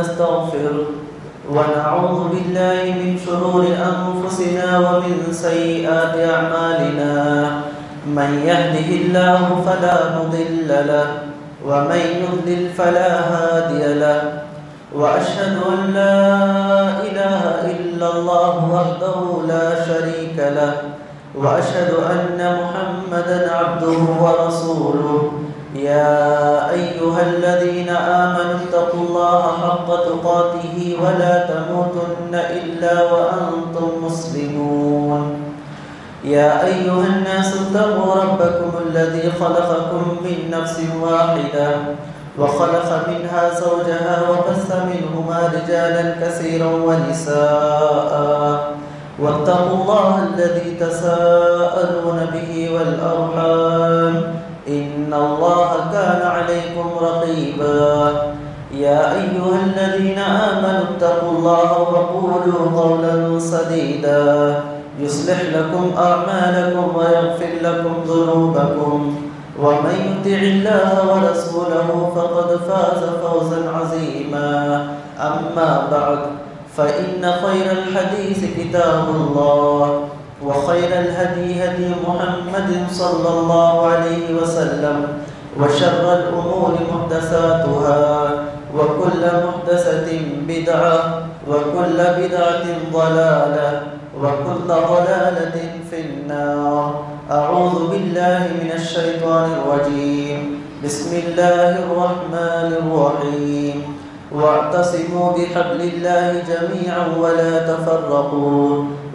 نستغفره ونعوذ بالله من شرور أنفسنا ومن سيئات أعمالنا من يهده الله فلا مضل له ومن يضلل فلا هادي له وأشهد أن لا إله إلا الله وحده لا شريك له وأشهد أن محمدًا عبده ورسوله يا أيها الذين آمنوا اتقوا الله حق تقاته ولا تموتن إلا وأنتم مسلمون يا أيها الناس اتقوا ربكم الذي خلقكم من نفس واحدة وخلق منها زوجها وبث منهما رجالا كثيرا ونساء واتقوا الله الذي تساءلون به والأرحام إن الله كان عليكم رقيبا يا أيها الذين آمنوا اتقوا الله وقولوا قولا سديدا يصلح لكم أعمالكم ويغفر لكم ذنوبكم ومن يطع الله ورسوله فقد فاز فوزا عظيما أما بعد فإن خير الحديث كتاب الله وخير الهدي هدي محمد صلى الله عليه وسلم وشر الأمور محدثاتها وكل محدثة بدعة وكل بدعة ضلالة وكل ضلالة في النار أعوذ بالله من الشيطان الرجيم بسم الله الرحمن الرحيم واعتصموا بحبل الله جميعا ولا تفرقوا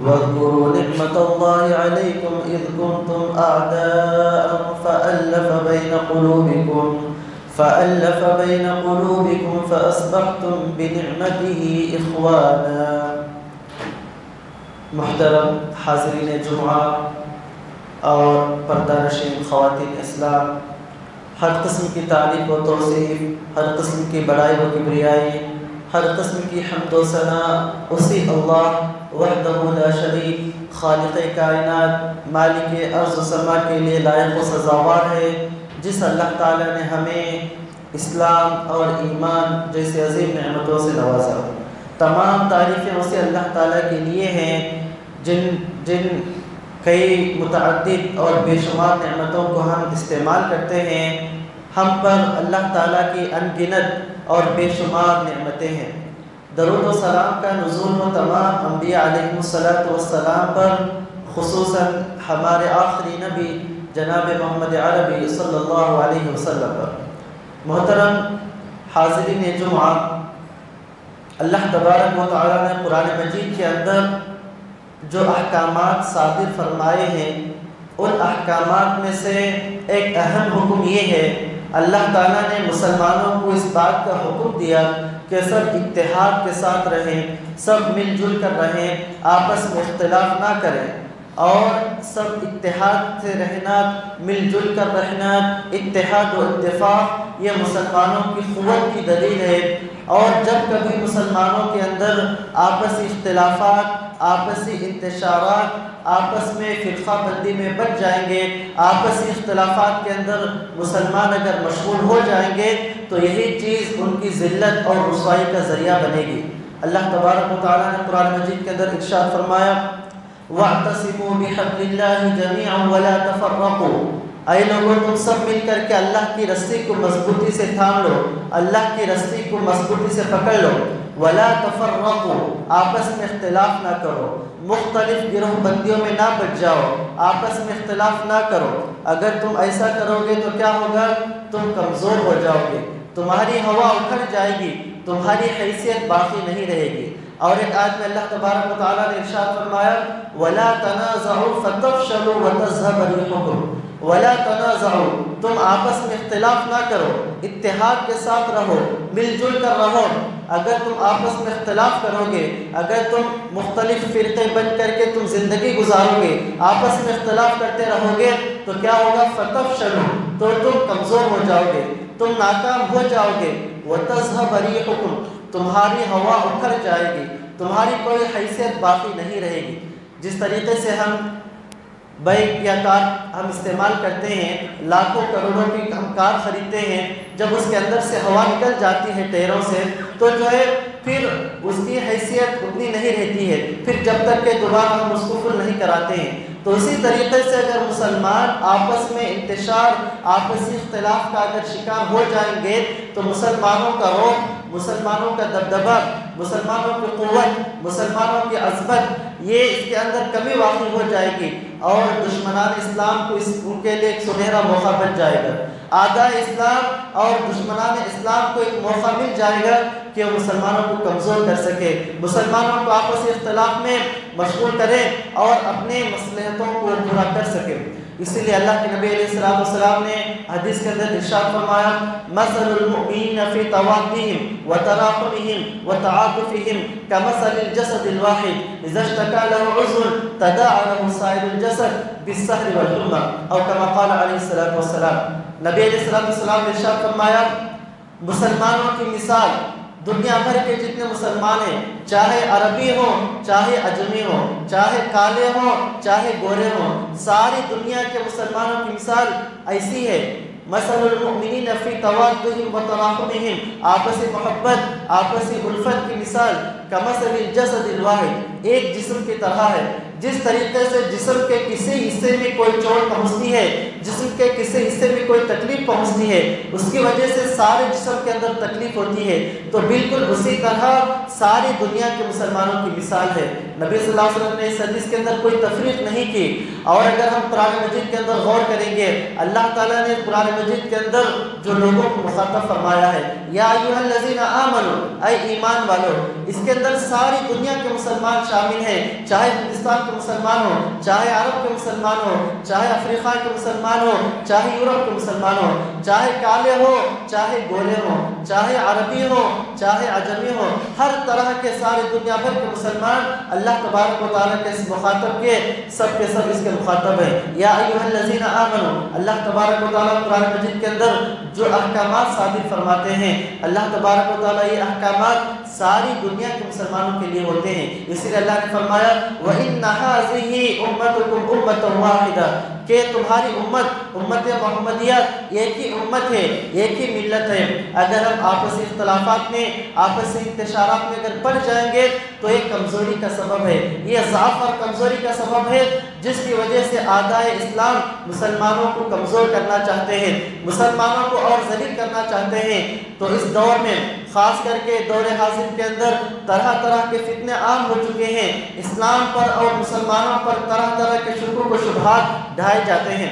واذكروا نعمة الله عليكم إذ كنتم أعداء فألف بين قلوبكم فأصبحتم بنعمته إخوانا. محترم حاضرین جمعہ اور پردہ نشین خواتین اسلام، ہر قسم کی تعریف و توصیف، ہر قسم کی بڑائی و کبریائی، ہر قسم کی حمد و ثنا اسی اللہ وحدہ لا شریک خالق کائنات مالک ارض و سما کے لیے لائق و سزاوار ہے، جس اللہ تعالیٰ نے ہمیں اسلام اور ایمان جیسے عظیم نعمتوں سے نوازا. تمام تعریفیں اسی اللہ تعالیٰ کے لیے ہیں جن کئی متعدد اور بے شمار نعمتوں کو ہم استعمال کرتے ہیں. ہم پر اللہ تعالیٰ کی ان گنت اور بے شمار نعمتیں ہیں. درود و سلام کا نزول و تمام انبیاء علیہ السلام پر، خصوصاً ہمارے آخری نبی جناب محمد عربی صلی اللہ علیہ وسلم پر. محترم حاضرین جمعہ، اللہ تبارک و تعالیٰ نے قرآن مجید کے اندر جو احکامات صادر فرمائے ہیں، ان احکامات میں سے ایک اہم حکم یہ ہے، اللہ تعالیٰ نے مسلمانوں کو اس بات کا حکم دیا کہ سب اتحاد کے ساتھ رہیں، سب مل جل کر رہیں، آپس میں اختلاف نہ کریں، اور سب اتحاد سے رہنا، مل جل کر رہنا، اتحاد و اتفاق یہ مسلمانوں کی قوت کی دلیل ہے. اور جب کبھی مسلمانوں کے اندر آپسی اختلافات، آپسی انتشارات، آپس میں فرقہ بندی میں بچ جائیں گے، آپسی اختلافات کے اندر مسلمان اگر مشغول ہو جائیں گے تو یہی چیز ان کی ذلت اور رسوائی کا ذریعہ بنے گی. اللہ تبارک و تعالیٰ نے قرآن مجید کے اندر ارشاد فرمایا وَاعْتَصِمُوا بِحَبْلِ اللَّهِ جَمِيعًا وَلَا تَفَرَّقُوا. اے لوگوں، تم سب مل کر کے اللہ کی رسی کو مضبوطی سے تھام لو، اللہ کی رسی کو مضبوطی سے پکڑ لو. وَلَا تَفَرَّقُوا، آپس میں اختلاف نہ کرو، مختلف گروہ بندیوں میں نہ بچ جاؤ، آپس میں اختلاف نہ کرو. اگر تم ایسا کرو گے تو کیا ہوگا؟ تم کمزور ہو جاؤ گے، تمہاری ہوا اکھڑ جائے گی، تمہاری حیثیت باقی نہیں رہے گی. اور ایک آیت میں اللہ تبارک و تعالیٰ نے ارشاد فرمایا وَلَا تَنَازَعُوا فَتَفْشَلُوا وَتَذْهَبَ رِيحُكُمْ. وَلَا تَنَازَعُوا، تم آپس میں اختلاف نہ کرو، اتحاد کے ساتھ رہو، مل جل کر رہو. اگر تم آپس میں اختلاف کرو گے، اگر تم مختلف فرقے بن کر کے تم زندگی گزارو گے، آپس میں اختلاف کرتے رہو گے تو کیا ہوگا؟ فَتَفْشَلُوا، تو تم کمزور ہو جاؤ گے، تم ناکام ہو جاؤ گے. وَتَذْهَبَ رِيحُكُمْ، تمہاری ہوا اکھڑ جائے گی، تمہاری کوئی حیثیت باقی نہیں رہے گی. جس طریقے سے ہم بائک یا کار ہم استعمال کرتے ہیں، لاکھوں کروڑوں کی ہم کار خریدتے ہیں، جب اس کے اندر سے ہوا نکل جاتی ہے ٹائروں سے تو جو ہے پھر اس کی حیثیت اتنی نہیں رہتی ہے، پھر جب تک کہ دوبارہ ہم اس کو فل نہیں کراتے ہیں۔ تو اسی طریقے سے اگر مسلمان آپس میں انتشار، آپسی اختلاف کا اگر شکار ہو جائیں گے تو مسلمانوں کا روح، مسلمانوں کا دبدبہ، مسلمانوں کی قوت، مسلمانوں کی عظمت، یہ اس کے اندر کمی واقع ہو جائے گی، اور دشمنان اسلام کو ان کے لیے ایک سنہرا موقع بن جائے گا۔ اعداء اسلام اور دشمنان اسلام کو ایک موقع مل جائے گا کہ وہ مسلمانوں کو کمزور کر سکے، مسلمانوں کو آپسی اختلاف میں مشغول کرے اور اپنے مصلحتوں کو پورا کر سکے۔ اسی لیے اللہ کے نبی علیہ السلام نے حدیث کے اندر ارشاد فرمایا، مثل المؤمنین فی توادہم وتراحمہم وتعاطفہم کمثل الجسد الواحد اذا اشتکا له عضو تداعى له سائر الجسد بالسہر والحمى، او کما قال علیہ السلام۔ نبی علیہ السلام نے ارشاد فرمایا، مسلمانوں کی مثال دنیا بھر کے جتنے مسلمان ہیں، چاہے عربی ہوں، چاہے عجمی ہوں، چاہے کالے ہوں، چاہے گورے ہوں، ساری دنیا کے مسلمانوں کی مثال ایسی ہے۔ مثل المؤمنین فی توادہم وتراحمہم، آپسی محبت، آپسی الفت کی مثال کمثل الجسد الواحد، ایک جسم کی طرح ہے۔ جس طریقے سے جسم کے کسی حصے میں کوئی چوٹ پہنچتی ہے، جسم کے کسی حصے میں کوئی تکلیف پہنچتی ہے، اس کی وجہ سے سارے جسم کے اندر تکلیف ہوتی ہے، تو بالکل اسی طرح ساری دنیا کے مسلمانوں کی مثال ہے۔ نبی صلی اللہ علیہ وسلم نے اس حدیث کے اندر کوئی تفریق نہیں کی۔ اور اگر ہم قرآن مجید کے اندر غور کریں گے، اللہ تعالیٰ نے قرآن مجید کے اندر جو لوگوں کو مخاطب فرمایا ہے، یا ایھا الذین آمنوا، اے ایمان والو، اس کے اندر ساری دنیا کے مسلمان شامل ہیں، چاہے ہندوستان کے مسلمان ہوں، چاہے عرب کے مسلمان ہوں، چاہے افریقہ کے مسلمان ہوں، چاہے یورپ کے مسلمان ہوں، چاہے کالے ہوں، چاہے گورے ہوں، چاہے عربی ہوں، چاہے عجمی ہوں، ہر طرح کے سارے دنیا بھر کے مسلمان اللہ تبارک و تعالیٰ کے اس مخاطب کے سب اس کے مخاطب ہیں۔ یا ایھا الذین آمنوا، اللہ تبارک و تعالیٰ قرآن مجید کے اندر جو احکامات صادر فرماتے ہیں، اللہ تبارک و تعالیٰ یہ احکامات ساری دنیا کے مسلمانوں کے لیے ہوتے ہیں۔ اسی لیے اللہ نے فرمایا، وَإِنَّ هَٰذِهِ أُمَّتُكُمْ أُمَّةً وَاحِدَةً، کہ تمہاری امت محمدیہ ایک ہی امت ہے، ایک ہی ملت ہے۔ اگر ہم آپسی اختلافات میں، آپسی انتشارات میں اگر پڑ جائیں گے تو یہ کمزوری کا سبب ہے، یہ ضعف اور کمزوری کا سبب ہے، جس کی وجہ سے اعداء اسلام مسلمانوں کو کمزور کرنا چاہتے ہیں، مسلمانوں کو اور ذلیل کرنا چاہتے ہیں۔ تو اس دور میں خاص کر کے دور حاضر کے اندر طرح طرح کے فتنے عام ہو چکے ہیں، اسلام پر اور مسلمانوں پر طرح طرح کے شکوک و شبہات ڈھائے جاتے ہیں،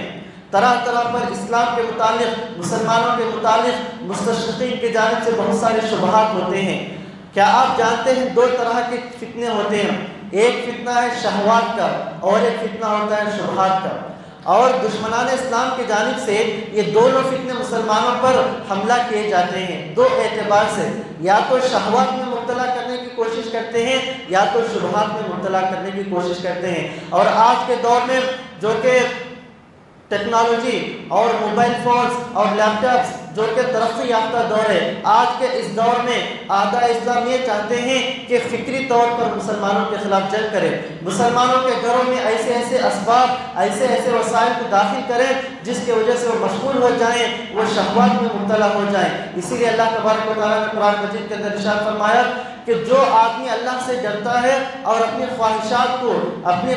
طرح طرح پر اسلام کے متعلق، مسلمانوں کے متعلق مستشرقین کی جانب سے بہت سارے شبہات ہوتے ہیں۔ کیا آپ جانتے ہیں دو طرح کے فتنے ہوتے ہیں، ایک فتنہ ہے شہوات کا اور ایک فتنہ ہوتا ہے شبہات کا، اور دشمنان اسلام کی جانب سے یہ دونوں فتنے مسلمانوں پر حملہ کیے جاتے ہیں دو اعتبار سے، یا تو شہوات میں مبتلا کرنے کی کوشش کرتے ہیں یا تو شبہات میں مبتلا کرنے کی کوشش کرتے ہیں۔ اور آج کے دور میں جو کہ ٹیکنالوجی اور موبائل فونز اور لیپ ٹاپس جو کہ ترقی یافتہ دور ہے، آج کے اس دور میں اعداء اسلام یہ چاہتے ہیں کہ فکری طور پر مسلمانوں کے خلاف جنگ کریں، مسلمانوں کے گھروں میں ایسے ایسے اسباب، ایسے ایسے وسائل کو داخل کریں جس کی وجہ سے وہ مشغول ہو جائیں، وہ شہوات میں مبتلا ہو جائیں۔ اسی لیے اللہ تبارک و تعالیٰ نے قرآن مجید کے اندر ارشاد فرمایا کہ جو آدمی اللہ سے ڈرتا ہے اور اپنی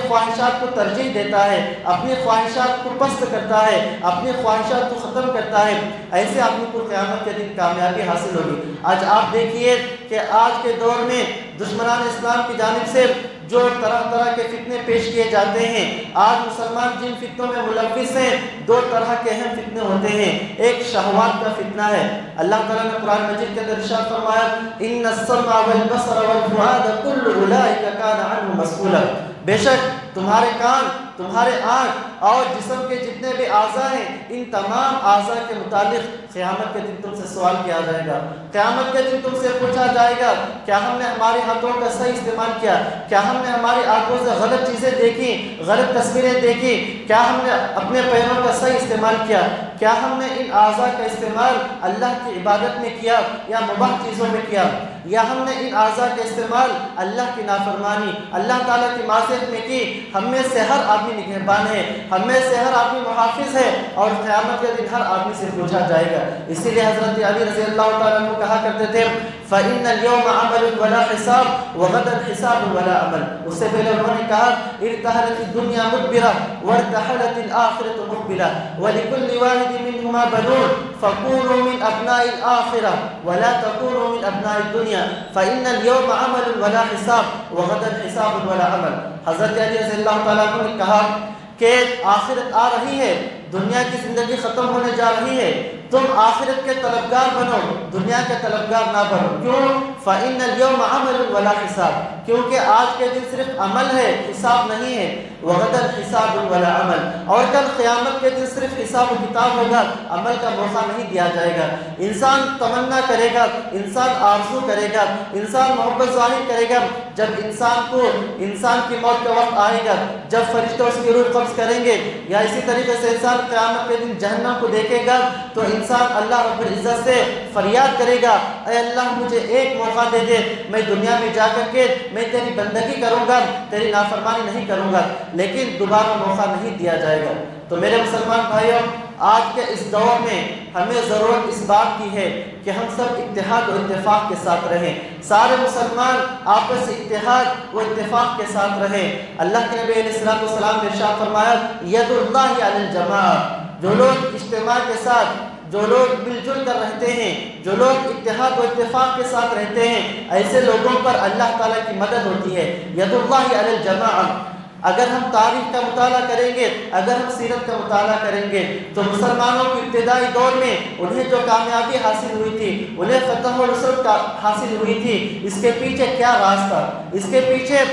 خواہشات کو ترجیح دیتا ہے، اپنی خواہشات کو پست کرتا ہے، اپنی خواہشات کو ختم کرتا ہے، ایسے آدمی کو قیامت کے دن کامیابی حاصل ہوگی۔ آج آپ دیکھیے کہ آج کے دور میں دشمنان اسلام کی جانب سے جو طرح طرح کے فتنے پیش کیے جاتے ہیں، آج مسلمان جن فتنوں میں ملوث ہیں، دو طرح کے اہم فتنے ہوتے ہیں۔ ایک شہوات کا فتنہ ہے، اللہ تعالیٰ نے قرآن مجید کے اندر ارشاد فرمایا، ان السمع والبصر والفؤاد كل اولئک کان عنہ مسئولا، بے شک تمہارے کان، تمہارے آنکھ اور جسم کے جتنے بھی اعضاء ہیں، ان تمام اعضاء کے متعلق قیامت کے دن تم سے سوال کیا جائے گا۔ قیامت کے دن تم سے پوچھا جائے گا کیا ہم نے ہمارے ہاتھوں کا صحیح استعمال کیا، کیا ہم نے ہماری آنکھوں سے غلط چیزیں دیکھی، غلط تصویریں دیکھی، کیا ہم نے اپنے پیروں کا صحیح استعمال کیا، کیا ہم نے ان اعضاء کا استعمال اللہ کی عبادت میں کیا یا مباح چیزوں میں کیا، یا ہم نے ان اعضاء کا استعمال اللہ کی نافرمانی، اللہ تعالیٰ کی معصیت میں کی۔ ہم میں سے ہر آدمی آدمی نگہبان ہے، ہم میں سے ہر آدمی محافظ ہے، اور قیامت کے دن ہر آدمی سے پوچھا جائے گا۔ اسی لیے حضرت علی رضی اللہ تعالیٰ عنہ کہا کرتے تھے فَإِنَّ الْيَوْمَ عَمَلٌ وَلَا حِسَابٌ وَغَدًا حِسَابٌ وَلَا عَمَلٌ۔ اس سے پہلے انہوں نے کہا ارتحلت الدنیا مدبرہ وارتحلت الآخرة مقبلہ وَلِكُلِّ وَاحِدٍ مِّنْهُمَا بَنُونَ فَكُونُوا مِنْ أَبْنَاءِ الْآخِرَةِ وَلَا تَكُونُوا مِنْ أَبْنَاءِ الدُّنْيَا فَإِنَّ الْيَوْمَ عَمَلٌ وَلَا حِسَابٌ وَغَدًا حِسَابٌ وَلَا عَمَلٌ۔ حضرت علی رضی اللہ تعالیٰ عنہ نے کہا کہ آخرت آ رہی ہے، دنیا کی زندگی ختم ہونے جا رہی ہے، تم آخرت کے طلبگار بنو، دنیا کے طلبگار نہ بنو۔ کیوں؟ فَإِنَّ الْيَوْمَ عَمَلٌ وَلَا حِسَابٌ، کیونکہ آج کے دن صرف عمل ہے، حساب نہیں ہے۔ وَغَدًا حِسَابٌ وَلَا عَمَلٌ، اور کل قیامت کے دن صرف حساب و کتاب ہوگا، عمل کا موقع نہیں دیا جائے گا۔ انسان تمنا کرے گا، انسان آرزو کرے گا، انسان محبت ظاہر کرے گا، جب انسان کی موت کا وقت آئے گا، جب فرشتے اس کی روح قبض کریں گے، یا اسی طریقے سے انسان قیامت کے دن جہنم کو دیکھے گا تو انسان اللہ رب العزت سے فریاد کرے گا اے اللہ مجھے ایک موقع دے دے، میں دنیا میں جا کر کے میں تیری بندگی کروں گا، تیری نافرمانی نہیں کروں گا، لیکن دوبارہ موقع نہیں دیا جائے گا۔ تو میرے مسلمان بھائیوں، آج کے اس دور میں ہمیں ضرورت اس بات کی ہے کہ ہم سب اتحاد و اتفاق کے ساتھ رہیں، سارے مسلمان آپس اتحاد و اتفاق کے ساتھ رہیں۔ اللہ کے نبی علیہ السلام نے ارشاد فرمایا ید اللہ علی الجماع، جو لوگ اجتماع کے ساتھ، جو لوگ مل جل کر رہتے ہیں، جو لوگ اتحاد و اتفاق کے ساتھ رہتے ہیں، ایسے لوگوں پر اللہ تعالیٰ کی مدد ہوتی ہے۔ ید اللہ علی الجماع، اگر ہم تاریخ کا مطالعہ کریں گے، اگر ہم سیرت کا مطالعہ کریں گے تو مسلمانوں کی ابتدائی دور میں انہیں جو کامیابی حاصل ہوئی تھی، انہیں فتح و نصرت حاصل ہوئی تھی، اس کے پیچھے کیا راز تھا، اس کے پیچھے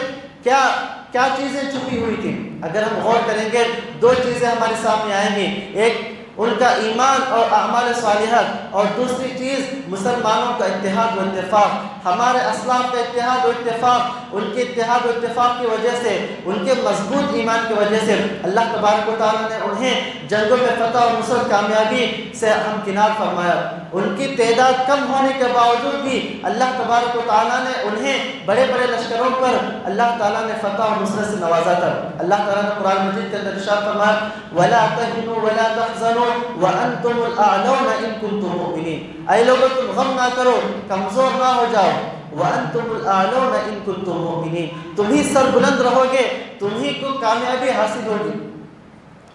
کیا چیزیں چھپی ہوئی تھی؟ اگر ہم غور کریں گے دو چیزیں ہمارے سامنے آئیں گی، ایک ان کا ایمان اور اعمال صالحات، اور دوسری چیز مسلمانوں کا اتحاد و اتفاق، ہمارے اسلاف کا اتحاد و اتفاق، ان کے اتحاد و اتفاق کی وجہ سے، ان کے مضبوط ایمان کی وجہ سے اللہ تبارک و تعالیٰ نے انہیں جنگوں میں فتح اور نصرت کامیابی سے ہمکنار فرمایا۔ ان کی تعداد کم ہونے کے باوجود بھی اللہ تبارک و تعالیٰ نے انہیں بڑے بڑے لشکروں پر اللہ تعالیٰ نے فتح اور نصرت سے نوازا تھا۔ اللہ تعالیٰ نے قرآن مجید کے اندر ارشاد فرمایا وَلَا تَهِنُوا وَلَا تَحْزَنُوا وَأَنْتُمُ الْأَعْلَوْنَ إِن كُنتُم مُؤْمِنِينَ، اے لوگوں تم غم نہ کرو، کمزور نہ ہو جاؤ۔ وَأَنْتُمُ الْأَعْلَوْنَ إِن كُنتُم مُؤْمِنِينَ، تم ہی سر بلند رہو گے، تم ہی کو کامیابی حاصل ہوگی۔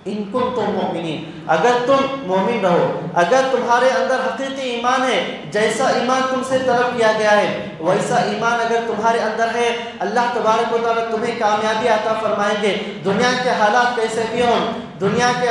ان کنتم مؤمنین، اگر تم مومن رہو، اگر تمہارے اندر حقیقی ایمان ہے، جیسا ایمان تم سے طلب کیا گیا ہے ویسا ایمان اگر تمہارے اندر ہے، اللہ تبارک و تعالیٰ تمہیں کامیابی عطا فرمائیں گے۔ دنیا کے حالات کیسے بھی ہوں، دنیا کے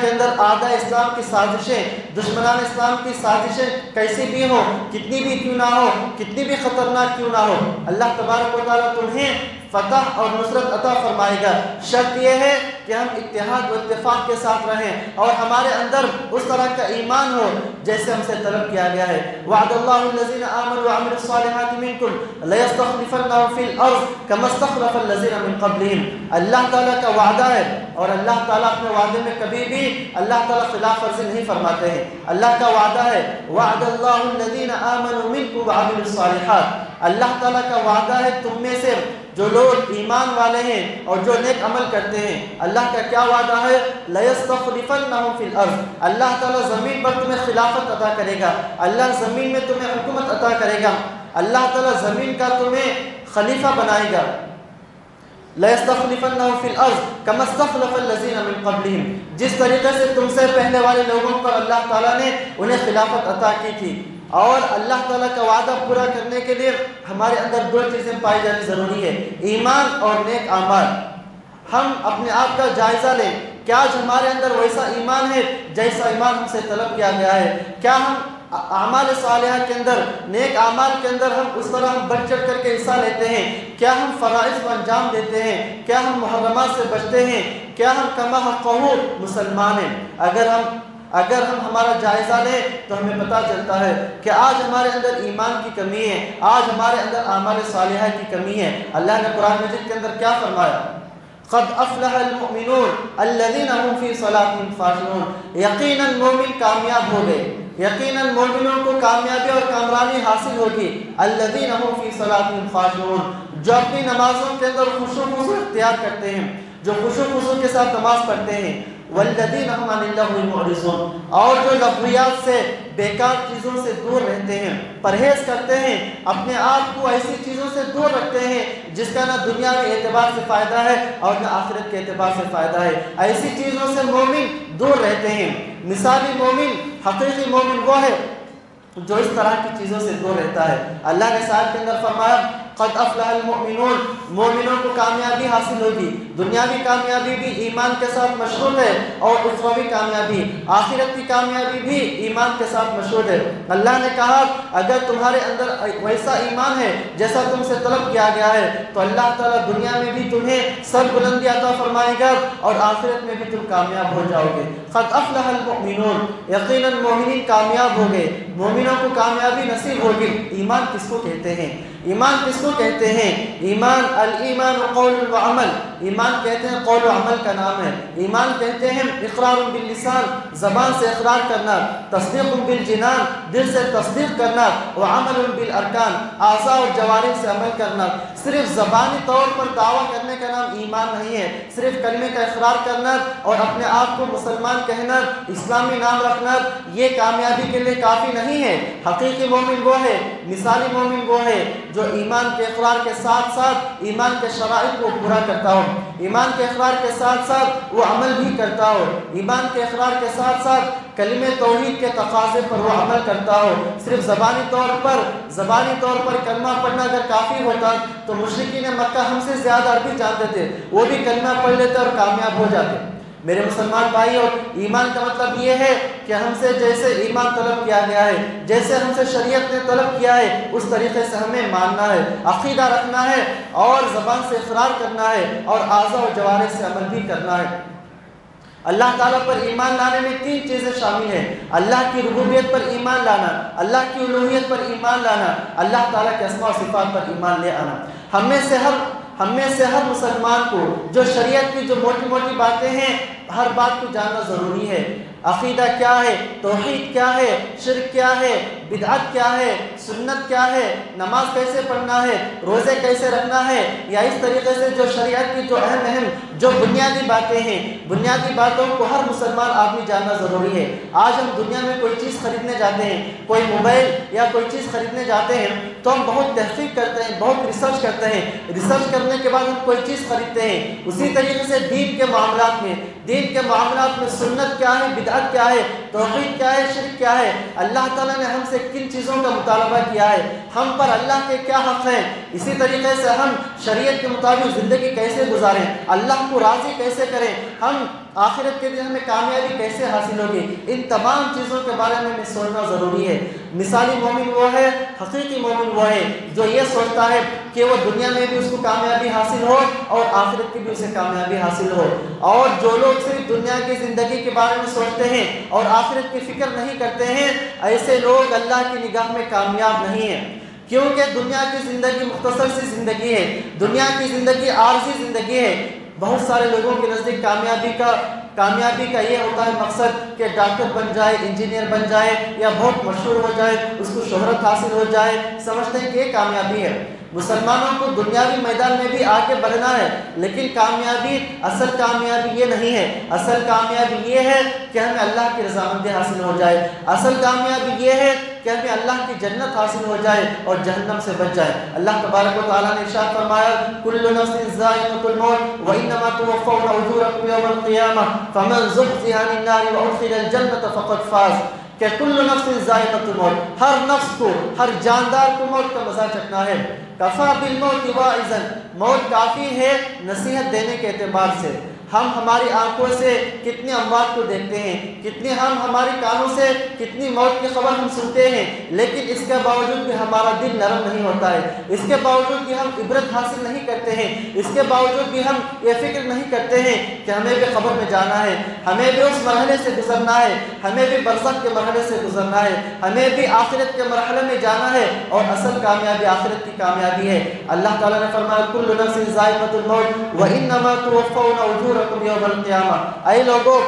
اندر اعداء اسلام کی سازشیں، دشمنان اسلام کی سازشیں کیسی بھی ہوں، کتنی بھی کیوں نہ ہو، کتنی بھی خطرناک کیوں نہ ہو، اللہ تبارک و تعالیٰ تمہیں فتح اور نصرت عطا فرمائے گا۔ شرط یہ ہے کہ ہم اتحاد و اتفاق کے ساتھ رہیں اور ہمارے اندر اس طرح کا ایمان ہو جیسے ہم سے طلب کیا گیا ہے۔ وعد اللہ الذین آمنوا وعملوا الصالحات منکم لیستخلفنہم فی الارض کما استخلف الذین من قبلہم، اللہ تعالیٰ کا وعدہ ہے، اور اللہ تعالیٰ اپنے وعدے میں کبھی بھی اللہ تعالیٰ خلاف ورزی نہیں فرماتے ہیں۔ اللہ کا وعدہ ہے وعد اللہ الذین آمنوا منکم وعملوا الصالحات، اللہ تعالیٰ کا وعدہ ہے تم میں سے جو لوگ ایمان والے ہیں اور جو نیک عمل کرتے ہیں، اللہ کا کیا وعدہ ہے لَيَسْتَخْلِفَنَّهُمْ فِي الْأَرْضِ، اللہ تعالیٰ زمین پر تمہیں خلافت عطا کرے گا، اللہ زمین میں تمہیں حکومت عطا کرے گا، اللہ تعالیٰ زمین کا تمہیں خلیفہ بنائے گا۔ لَيَسْتَخْلِفَنَّهُمْ فِي الْأَرْضِ كَمَا اسْتَخْلَفَ الَّذِينَ مِن قَبْلِهِمْ، جس طریقے سے تم سے پہلے والے لوگوں پر اللہ تعالیٰ نے انہیں خلافت عطا کی تھی۔ اور اللہ تعالیٰ کا وعدہ پورا کرنے کے لیے ہمارے اندر دو چیزیں پائی جانی ضروری ہے، ایمان اور نیک اعمال۔ ہم اپنے آپ کا جائزہ لیں، کیا آج ہمارے اندر ویسا ایمان ہے جیسا ایمان ہم سے طلب کیا گیا ہے؟ کیا ہم اعمال صالحہ کے اندر، نیک اعمال کے اندر ہم اس طرح ہم بڑھ چڑھ کر کے حصہ لیتے ہیں؟ کیا ہم فرائض کو انجام دیتے ہیں؟ کیا ہم محرمات سے بچتے ہیں؟ کیا ہم کما حقہ مسلمان ہیں؟ اگر ہم ہمارا جائزہ لیں تو ہمیں پتہ چلتا ہے کہ آج ہمارے اندر ایمان کی کمی ہے، آج ہمارے اندر اعمال صالحہ کی کمی ہے۔ اللہ نے قرآن مجید کے اندر کیا فرمایا؟ قد افلح المؤمنون الذین هم فی صلاتهم خاشعون، یقیناً مومن کامیاب ہو گئے، یقیناً مومنوں کو کامیابی اور کامرانی حاصل ہوگی، الذین هم فی صلاتہم خاشعون، جو اپنی نمازوں کے اندر خشوع و خضوع اختیار کرتے ہیں، جو خشوع و خضوع کے ساتھ نماز پڑھتے ہیں، والذین هم عن اللغو معرضون، اور جو لغویات سے، بیکار چیزوں سے دور رہتے ہیں، پرہیز کرتے ہیں، اپنے آپ کو ایسی چیزوں سے دور رکھتے ہیں جس کا نہ دنیاوی اعتبار سے فائدہ ہے اور نہ آخرت کے اعتبار سے فائدہ ہے، ایسی چیزوں سے مومن دور رہتے ہیں۔ مثالی مومن، حقیقی مومن وہ ہے جو اس طرح کی چیزوں سے دور رہتا ہے۔ اللہ نے آیت کے اندر فرمایا قد افلح المؤمنون، مومنوں کو کامیابی حاصل ہوگی، دنیاوی کامیابی بھی ایمان کے ساتھ مشروط ہے اور اخروی کامیابی، آخرت کی کامیابی بھی ایمان کے ساتھ مشروط ہے۔ اللہ نے کہا اگر تمہارے اندر ویسا ایمان ہے جیسا تم سے طلب کیا گیا ہے تو اللہ تعالیٰ دنیا میں بھی تمہیں سر بلندی عطا فرمائے گا اور آخرت میں بھی تم کامیاب ہو جاؤ گے۔ قد افلح المؤمنون، یقیناً مومنین کامیاب ہو گئے، مومنوں کو کامیابی نصیب ہوگی۔ ایمان کس کو کہتے ہیں؟ ایمان کس کو کہتے ہیں؟ ایمان، الایمان قول و عمل، ایمان کہتے ہیں قول و عمل کا نام ہے۔ ایمان کہتے ہیں اقرار باللسان، زبان سے اقرار کرنا، تصدیق بالجنان، دل سے تصدیق کرنا، وعمل بالارکان، اعضاء اور جوارح سے عمل کرنا۔ صرف زبانی طور پر دعویٰ کرنے کا نام ایمان نہیں ہے، صرف کلمے کا اقرار کرنا اور اپنے آپ کو مسلمان کہنا، اسلامی نام رکھنا، یہ کامیابی کے لیے کافی نہیں ہے۔ حقیقی مومن وہ ہے، مثالی مومن وہ ہے جو ایمان کے اقرار کے ساتھ ساتھ ایمان کے شرائط کو پورا کرتا ہو، ایمان کے اقرار کے ساتھ ساتھ وہ عمل بھی کرتا ہو، ایمان کے اقرار کے ساتھ ساتھ کلمہ توحید کے تقاضے پر وہ عمل کرتا ہو۔ صرف زبانی طور پر کلمہ پڑھنا اگر کافی ہوتا تو مشرکین مکہ ہم سے زیادہ عربی جانتے تھے، وہ بھی کلمہ پڑھ لیتے اور کامیاب ہو جاتے۔ میرے مسلمان بھائی، اور ایمان کا مطلب یہ ہے کہ ہم سے جیسے ایمان طلب کیا گیا ہے، جیسے ہم سے شریعت نے طلب کیا ہے اس طریقے سے ہمیں ماننا ہے، عقیدہ رکھنا ہے اور زبان سے اقرار کرنا ہے اور اعضاء و جوارح سے عمل بھی کرنا ہے۔ اللہ تعالیٰ پر ایمان لانے میں 3 چیزیں شامل ہیں، اللہ کی ربوبیت پر ایمان لانا، اللہ کی الوہیت پر ایمان لانا، اللہ تعالیٰ کے اسماء و صفات پر ایمان لے آنا۔ ہم میں سے ہر مسلمان کو جو شریعت کی جو موٹی موٹی باتیں ہیں، ہر بات کو جاننا ضروری ہے۔ عقیدہ کیا ہے، توحید کیا ہے، شرک کیا ہے، بدعت کیا ہے، سنت کیا ہے، نماز کیسے پڑھنا ہے، روزے کیسے رکھنا ہے، یا اس طریقے سے جو شریعت کی جو اہم جو بنیادی باتیں ہیں، بنیادی باتوں کو ہر مسلمان آدمی جاننا ضروری ہے۔ آج ہم دنیا میں کوئی چیز خریدنے جاتے ہیں، کوئی موبائل یا کوئی چیز خریدنے جاتے ہیں تو ہم بہت تحقیق کرتے ہیں، بہت ریسرچ کرتے ہیں، ریسرچ کرنے کے بعد ہم کوئی چیز خریدتے ہیں۔ اسی طریقے سے دین کے معاملات میں سنت کیا ہے، بدعت کیا ہے، توحید کیا ہے، شرک کیا ہے، اللہ تعالیٰ نے ہم سے کن چیزوں کا مطالبہ کیا ہے، ہم پر اللہ کے کیا حق ہیں، اسی طریقے سے ہم شریعت کے مطابق زندگی کیسے گزاریں، اللہ کو راضی کیسے کریں، ہم آخرت کے دن ہمیں کامیابی کیسے حاصل ہوگی، ان تمام چیزوں کے بارے میں ہمیں سوچنا ضروری ہے۔ مثالی مومن وہ ہے، حقیقی مومن وہ ہے جو یہ سوچتا ہے کہ وہ دنیا میں بھی اس کو کامیابی حاصل ہو اور آخرت کی بھی اسے کامیابی حاصل ہو۔ اور جو لوگ صرف دنیا کی زندگی کے بارے میں سوچتے ہیں اور آخرت کی فکر نہیں کرتے ہیں، ایسے لوگ اللہ کی نگاہ میں کامیاب نہیں ہیں، کیونکہ دنیا کی زندگی مختصر سی زندگی ہے، دنیا کی زندگی عارضی زندگی ہے۔ بہت سارے لوگوں کے نزدیک کامیابی کا یہ ہوتا ہے مقصد کہ ڈاکٹر بن جائے، انجینئر بن جائے یا بہت مشہور ہو جائے، اس کو شہرت حاصل ہو جائے، سمجھتے ہیں کہ یہ کامیابی ہے۔ مسلمانوں کو دنیاوی میدان میں بھی آگے بڑھنا ہے، لیکن اصل کامیابی یہ نہیں ہے۔ اصل کامیابی یہ ہے کہ ہمیں اللہ کی رضامندی حاصل ہو جائے، اصل کامیابی یہ ہے کہ ہمیں اللہ کی جنت حاصل ہو جائے اور جہنم سے بچ جائے۔ اللہ تبارک و تعالیٰ نے ارشاد فرمایا کل نفس ذائقۃ الموت وانما توفون اجورکم یوم القیامہ فمن زحزح عن النار وادخل الجنة فقد فاز، کہ کل نفس ذائقۃ الموت، ہر نفس کو، ہر جاندار کو موت کا مزہ چکھنا ہے۔ کفا بالموت واعظا، موت کافی ہے نصیحت دینے کے اعتبار سے۔ ہم ہماری آنکھوں سے کتنی اموات کو دیکھتے ہیں، ہماری کانوں سے کتنی موت کی خبر ہم سنتے ہیں، لیکن اس کے باوجود بھی ہمارا دل نرم نہیں ہوتا ہے، اس کے باوجود بھی ہم عبرت حاصل نہیں کرتے ہیں، اس کے باوجود بھی ہم یہ فکر نہیں کرتے ہیں کہ ہمیں بھی قبر میں جانا ہے، ہمیں بھی اس مرحلے سے گزرنا ہے، ہمیں بھی برزخ کے مرحلے سے گزرنا ہے، ہمیں بھی آخرت کے مرحلے میں جانا ہے، اور اصل کامیابی آخرت کی کامیابی ہے۔ اللہ تعالیٰ نے فرمایا کل نفس ذائقۃ الموت وانما توفون اجورکم یوم القیامہ، اے لوگوں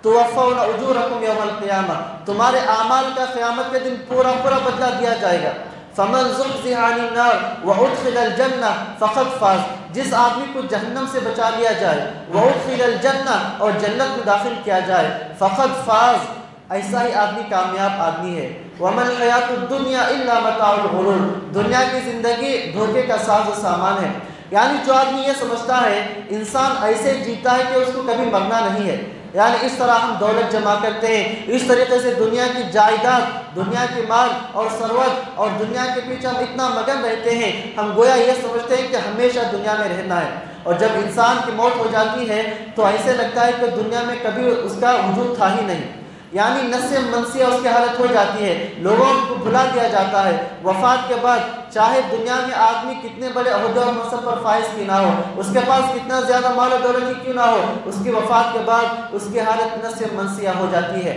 توفون اجورکم یوم القیامہ، تمہارے اعمال کا قیامت کے دن پورا بدلہ دیا جائے گا۔ فمن زحزح عن النار وادخل الجنہ فقد فاز، جس آدمی کو جہنم سے بچا لیا جائے، وادخل الجنہ اور جنت میں داخل کیا جائے، فقد فاز، ایسا ہی آدمی کامیاب آدمی ہے۔ وَمَا الْحَيَاةُ الدُّنْيَا إِلَّا مَتَاعُ الْغُرُورِ، دنیا کی زندگی دھوکے کا ساز و سامان ہے۔ یعنی جو آدمی یہ سمجھتا ہے انسان ایسے جیتا ہے کہ اس کو کبھی مرنا نہیں ہے، یعنی اس طرح ہم دولت جمع کرتے ہیں، اس طریقے سے دنیا کی جائیداد، دنیا کے مال اور ثروت اور دنیا کے پیچھے ہم اتنا مگن رہتے ہیں، ہم گویا یہ سمجھتے ہیں کہ ہمیشہ دنیا میں رہنا ہے، اور جب انسان کی موت ہو جاتی ہے تو ایسے لگتا ہے کہ دنیا میں کبھی اس کا وجود تھا ہی نہیں، یعنی نسیہ منسیہ اس کی حالت ہو جاتی ہے، لوگوں کو بھلا دیا جاتا ہے۔ وفات کے بعد چاہے دنیا میں آدمی کتنے بڑے عہدے اور منصب پر فائز کی نہ ہو، اس کے پاس کتنا زیادہ مال و دولت ہی کیوں نہ ہو، اس کی وفات کے بعد اس کی حالت نسیہ منسیہ ہو جاتی ہے۔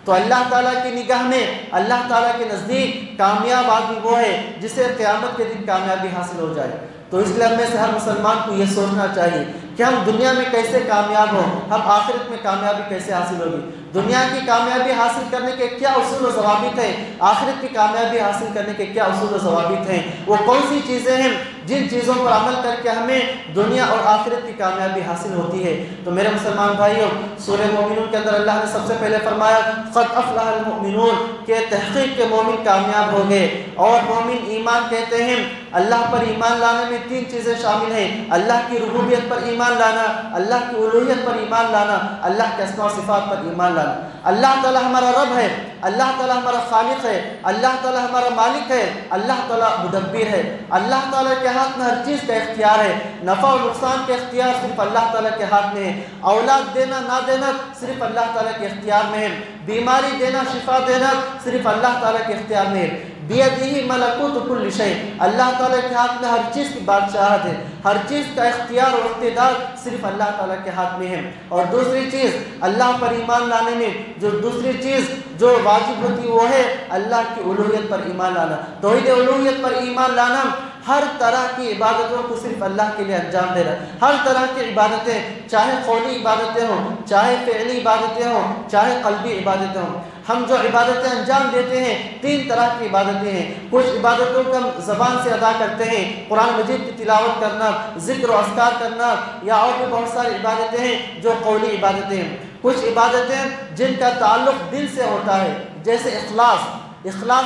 تو اللہ تعالیٰ کی نگاہ میں، اللہ تعالیٰ کے نزدیک کامیاب آدمی وہ ہے جسے قیامت کے دن کامیابی حاصل ہو جائے۔ تو اس لیے ہمیں سے ہر مسلمان کو یہ سوچنا چاہیے کہ ہم دنیا میں کیسے کامیاب ہوں، ہم آخرت میں کامیابی کیسے حاصل ہوگی، دنیا کی کامیابی حاصل کرنے کے کیا اصول و ضوابط ہیں، آخرت کی کامیابی حاصل کرنے کے کیا اصول و ضوابط ہیں، وہ کون سی چیزیں ہیں جن چیزوں پر عمل کر کے ہمیں دنیا اور آخرت کی کامیابی حاصل ہوتی ہے۔ تو میرے مسلمان بھائیوں، سورہ مومنون کے اندر اللہ نے سب سے پہلے فرمایا قد افلح المؤمنون، کہ تحقیق کے مومن کامیاب ہو گئے۔ اور مومن ایمان کہتے ہیں، اللہ پر ایمان لانے میں تین چیزیں شامل ہیں، اللہ کی ربوبیت پر ایمان لانا، اللہ کی الوہیت پر ایمان لانا، اللہ کے اسماء و صفات پر ایمان لانا۔ اللہ تعالیٰ ہمارا رب ہے، اللہ تعالیٰ ہمارا خالق ہے، اللہ تعالیٰ ہمارا مالک ہے، اللہ تعالیٰ مدبر ہے، اللہ تعالیٰ کے ہاتھ میں ہر چیز کا اختیار ہے، نفع و نقصان کا اختیار صرف اللہ تعالیٰ کے ہاتھ میں ہے، اولاد دینا نہ دینا صرف اللہ تعالیٰ کے اختیار میں ہے، بیماری دینا شفا دینا صرف اللہ تعالیٰ کے اختیار میں ہے۔ بیدہ ملکوت کل شیء، اللہ تعالیٰ کے ہاتھ میں ہر چیز کی بادشاہت ہے، ہر چیز کا اختیار اور اقتدار صرف اللہ تعالیٰ کے ہاتھ میں ہے۔ اور دوسری چیز اللہ پر ایمان لانے میں دوسری چیز جو واجب ہوتی وہ ہے اللہ کی الوہیت پر ایمان لانا، توحید الوہیت پر ایمان لانا، ہر طرح کی عبادتوں کو صرف اللہ کے لیے انجام دینا، ہر طرح کی عبادتیں، چاہے قولی عبادتیں ہوں، چاہے فعلی عبادتیں ہوں، چاہے قلبی عبادتیں ہوں۔ ہم جو عبادتیں انجام دیتے ہیں تین طرح کی عبادتیں ہیں، کچھ عبادتوں کو ہم زبان سے ادا کرتے ہیں، قرآن مجید کی تلاوت کرنا، ذکر و اذکار کرنا، یا اور بھی بہت ساری عبادتیں ہیں جو قولی عبادتیں ہیں۔ کچھ عبادتیں جن کا تعلق دل سے ہوتا ہے، جیسے اخلاص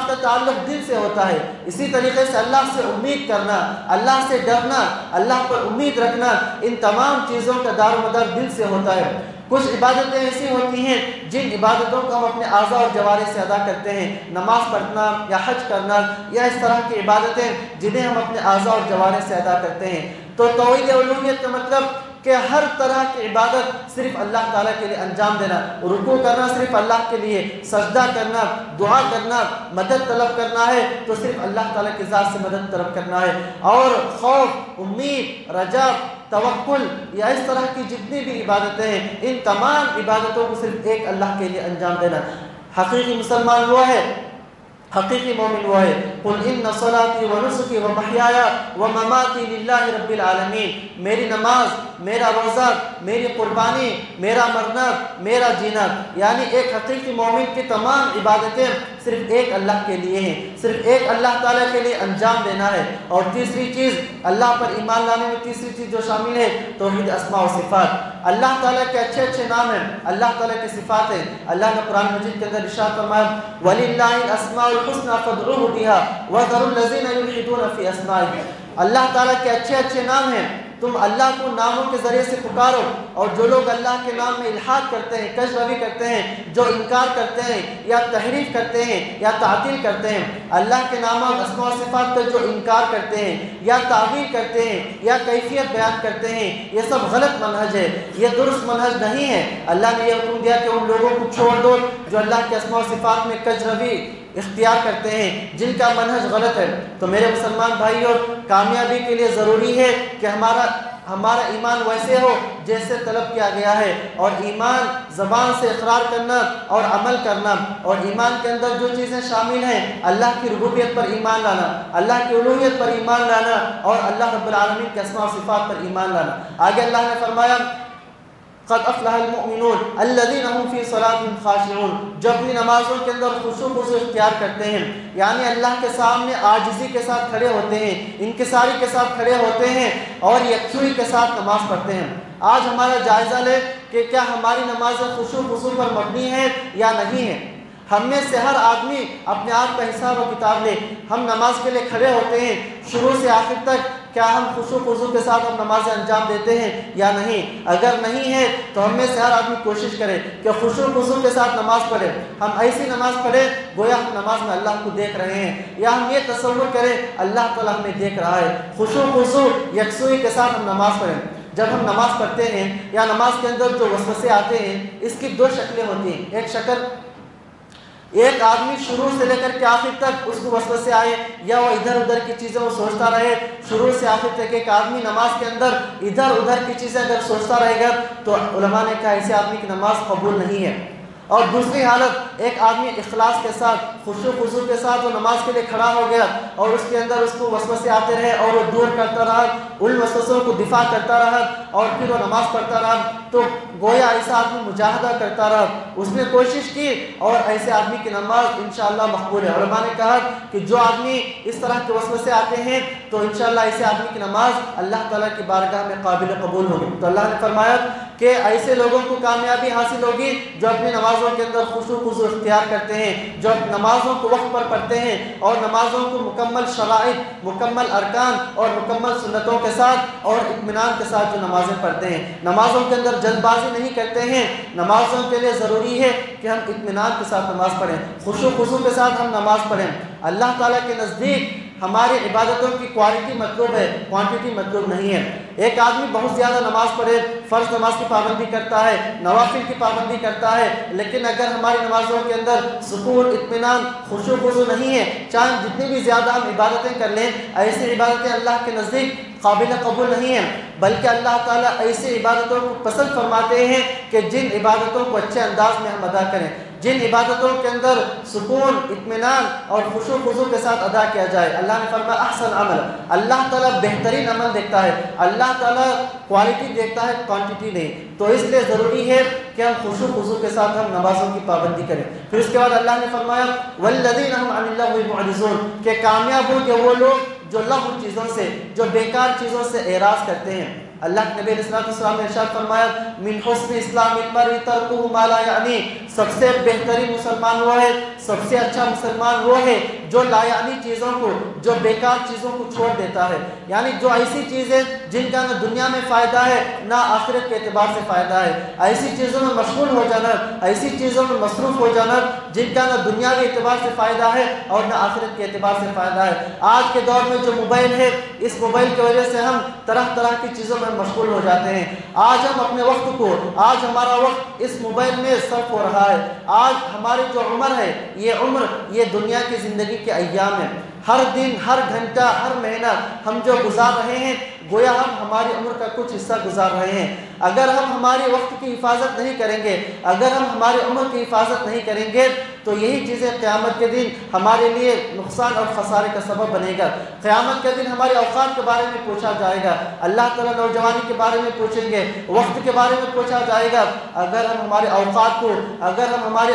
کا تعلق دل سے ہوتا ہے، اسی طریقے سے اللہ سے امید کرنا، اللہ سے ڈرنا، اللہ پر امید رکھنا، ان تمام چیزوں کا دار و مدار دل سے ہوتا ہے۔ کچھ عبادتیں ایسی ہوتی ہیں جن عبادتوں کو ہم اپنے اعضاء اور جوارح سے ادا کرتے ہیں، نماز پڑھنا یا حج کرنا یا اس طرح کی عبادتیں جنہیں ہم اپنے اعضاء اور جوارح سے ادا کرتے ہیں۔ تو توحید الوہیت کا مطلب کہ ہر طرح کی عبادت صرف اللہ تعالیٰ کے لیے انجام دینا، رکوع کرنا صرف اللہ کے لیے، سجدہ کرنا، دعا کرنا، مدد طلب کرنا ہے تو صرف اللہ تعالیٰ کی ذات سے مدد طلب کرنا ہے، اور خوف، امید، رجا، توکل یا اس طرح کی جتنی بھی عبادتیں ہیں ان تمام عبادتوں کو صرف ایک اللہ کے لیے انجام دینا۔ حقیقی مسلمان وہ ہے، حقیقی مومن وہ ہے، قل ان صلاتی و نسکی و محیایا و مماتی للہ رب العالمین، میری نماز، میرا روزہ، میری قربانی، میرا مرنا، میرا جینا، یعنی ایک حقیقی مومن کی تمام عبادتیں صرف ایک اللہ کے لیے ہیں، صرف ایک اللہ تعالیٰ کے لیے انجام دینا ہے۔ اور تیسری چیز اللہ پر ایمان لانے میں تیسری چیز جو شامل ہے توحید اسماء و صفات، اللہ تعالیٰ کے اچھے اچھے نام ہیں، اللہ تعالیٰ کے صفات ہیں۔ اللہ نے قرآن مجید کے اندر ارشاد فرمایا وَلِلَّهِ الْأَسْمَاءُ الْحُسْنَى فَادْعُوهُ بِهَا وَذَرُوا الَّذِينَ يُلْحِدُونَ فِي أَسْمَائِهِ، اللہ تعالیٰ کے اچھے اچھے نام ہیں، تم اللہ کو ناموں کے ذریعے سے پکارو، اور جو لوگ اللہ کے نام میں الحاد کرتے ہیں، کج روی کرتے ہیں، جو انکار کرتے ہیں یا تحریف کرتے ہیں یا تعطیل کرتے ہیں، اللہ کے ناموں اور اسماء و صفات کا جو انکار کرتے ہیں یا تعویل کرتے ہیں یا کیفیت بیان کرتے ہیں، یہ سب غلط منہج ہے، یہ درست منہج نہیں ہے۔ اللہ نے یہ حکم دیا کہ ان لوگوں کو چھوڑ دو جو اللہ کے اسماء و صفات میں کج روی اختیار کرتے ہیں، جن کا منہج غلط ہے۔ تو میرے مسلمان بھائیوں، کامیابی کے لیے ضروری ہے کہ ہمارا ایمان ویسے ہو جیسے طلب کیا گیا ہے، اور ایمان زبان سے اقرار کرنا اور عمل کرنا، اور ایمان کے اندر جو چیزیں شامل ہیں اللہ کی ربوبیت پر ایمان لانا، اللہ کی الوہیت پر ایمان لانا، اور اللہ رب العالمین کے اسماء و صفات پر ایمان لانا۔ آگے اللہ نے فرمایا قد افلح المؤمنون الذین هم فی صلاتهم خاشعون، جو اپنی نمازوں کے اندر خشوع و خضوع اختیار کرتے ہیں، یعنی اللہ کے سامنے عاجزی کے ساتھ کھڑے ہوتے ہیں، انکساری کے ساتھ کھڑے ہوتے ہیں اور یکسوئی کے ساتھ نماز پڑھتے ہیں۔ آج ہمارا جائزہ لیں کہ کیا ہماری نمازیں خشوع و خضوع پر مبنی ہیں یا نہیں ہیں۔ ہم میں سے ہر آدمی اپنے آپ کا حساب و کتاب لے، ہم نماز کے لیے کھڑے ہوتے ہیں شروع سے آخر تک، کیا ہم خشوع و خضوع کے ساتھ ہم نمازیں انجام دیتے ہیں یا نہیں؟ اگر نہیں ہے تو ہم میں سے ہر آدمی کوشش کرے کہ خشوع و خضوع کے ساتھ نماز پڑھے، ہم ایسی نماز پڑھیں گویا ہم نماز میں اللہ کو دیکھ رہے ہیں، یا ہم یہ تصور کریں اللہ تعالیٰ ہمیں دیکھ رہا ہے۔ خشوع و خضوع یکسوئی کے ساتھ ہم نماز پڑھیں۔ جب ہم نماز پڑھتے ہیں یا نماز کے اندر جو وسوسے آتے ہیں، اس کی دو شکلیں ہوتی ہیں۔ ایک شکل، ایک آدمی شروع سے لے کر کے آخر تک اس کو وسوسے آئے یا وہ ادھر ادھر کی چیزیں وہ سوچتا رہے، شروع سے آخر تک ایک آدمی نماز کے اندر ادھر ادھر کی چیزیں اگر سوچتا رہے گا تو علماء نے کہا ایسے آدمی کی نماز قبول نہیں ہے۔ اور دوسری حالت، ایک آدمی اخلاص کے ساتھ خشوع و خضوع کے ساتھ وہ نماز کے لیے کھڑا ہو گیا اور اس کے اندر اس کو وسوسے آتے رہے اور وہ دور کرتا رہا، ان وسوسوں کو دفاع کرتا رہا اور پھر وہ نماز پڑھتا رہا، تو گویا ایسا آدمی مجاہدہ کرتا رہا، اس نے کوشش کی اور ایسے آدمی کی نماز انشاءاللہ مقبول ہے۔ علماء نے کہا کہ جو آدمی اس طرح کے وسوسے آتے ہیں تو انشاءاللہ ایسے آدمی کی نماز اللہ تعالیٰ کی بارگاہ میں قابل قبول ہوگی۔ تو اللہ نے فرمایا کہ ایسے لوگوں کو کامیابی حاصل ہوگی جو اپنی نمازوں کے اندر خشوع و خضوع اختیار کرتے ہیں، جو نمازوں کو وقت پر پڑھتے ہیں اور نمازوں کو مکمل شرائط، مکمل ارکان اور مکمل سنتوں کے ساتھ اور اطمینان کے ساتھ جو نمازیں پڑھتے ہیں، نمازوں کے اندر جلد بازی نہیں کرتے ہیں۔ نمازوں کے لیے ضروری ہے کہ ہم اطمینان کے ساتھ نماز پڑھیں، خشوع و خضوع کے ساتھ ہم نماز پڑھیں۔ اللہ تعالیٰ کے نزدیک ہماری عبادتوں کی کوالٹی مطلوب ہے، کوانٹٹی مطلوب نہیں ہے۔ ایک آدمی بہت زیادہ نماز پڑھے، فرض نماز کی پابندی کرتا ہے، نوافل کی پابندی کرتا ہے، لیکن اگر ہماری نمازوں کے اندر سکون، اطمینان، خشوع و خضوع نہیں ہے، چاہے جتنی بھی زیادہ ہم عبادتیں کر لیں، ایسی عبادتیں اللہ کے نزدیک قابل قبول نہیں ہیں، بلکہ اللہ تعالیٰ ایسی عبادتوں کو پسند فرماتے ہیں کہ جن عبادتوں کو اچھے انداز میں ہم ادا کریں، جن عبادتوں کے اندر سکون، اطمینان اور خشوع و خضوع کے ساتھ ادا کیا جائے۔ اللہ نے فرمایا احسن عمل، اللہ تعالیٰ بہترین عمل دیکھتا ہے، اللہ تعالیٰ کوالٹی دیکھتا ہے، کوانٹٹی نہیں۔ تو اس لیے ضروری ہے کہ ہم خشوع و خضوع کے ساتھ ہم نمازوں کی پابندی کریں۔ پھر اس کے بعد اللہ نے فرمایا والذین هم عن اللغو معرضون، کہ کامیاب ہوں گے وہ لوگ جو لغو چیزوں سے، جو بیکار چیزوں سے اعراض کرتے ہیں۔ اللہ کے نبی علیہ السلام نے ارشاد فرمایا من حسن اسلام المرء ترکہ ما لا یعنی، سب سے بہترین مسلمان وہ ہے، سب سے اچھا مسلمان وہ ہے جو لا یعنی چیزوں کو، جو بیکار چیزوں کو چھوڑ دیتا ہے، یعنی جو ایسی چیزیں جن کا نہ دنیا میں فائدہ ہے نہ آخرت کے اعتبار سے فائدہ ہے، ایسی چیزوں میں مشغول ہو جانا، ایسی چیزوں میں مصروف ہو جانا جن کا نہ دنیاوی اعتبار سے فائدہ ہے اور نہ آخرت کے اعتبار سے فائدہ ہے۔ آج کے دور میں جو موبائل ہے، اس موبائل کی وجہ سے ہم طرح طرح کی چیزوں میں مشغول ہو جاتے ہیں۔ آج ہم اپنے وقت کو، آج ہمارا وقت اس موبائل میں صرف ہو رہا ہے۔ آج ہماری جو عمر ہے، یہ عمر یہ دنیا کی زندگی کے ایام ہے۔ ہر دن، ہر گھنٹہ، ہر مہینہ ہم جو گزار رہے ہیں گویا ہم ہماری عمر کا کچھ حصہ گزار رہے ہیں۔ اگر ہم ہمارے وقت کی حفاظت نہیں کریں گے، اگر ہم ہماری عمر کی حفاظت نہیں کریں گے تو یہی چیزیں قیامت کے دن ہمارے لیے نقصان اور خسارے کا سبب بنے گا۔ قیامت کے دن ہمارے اوقات کے بارے میں پوچھا جائے گا، اللہ تعالیٰ نوجوانی کے بارے میں پوچھیں گے، وقت کے بارے میں پوچھا جائے گا۔ اگر ہم ہمارے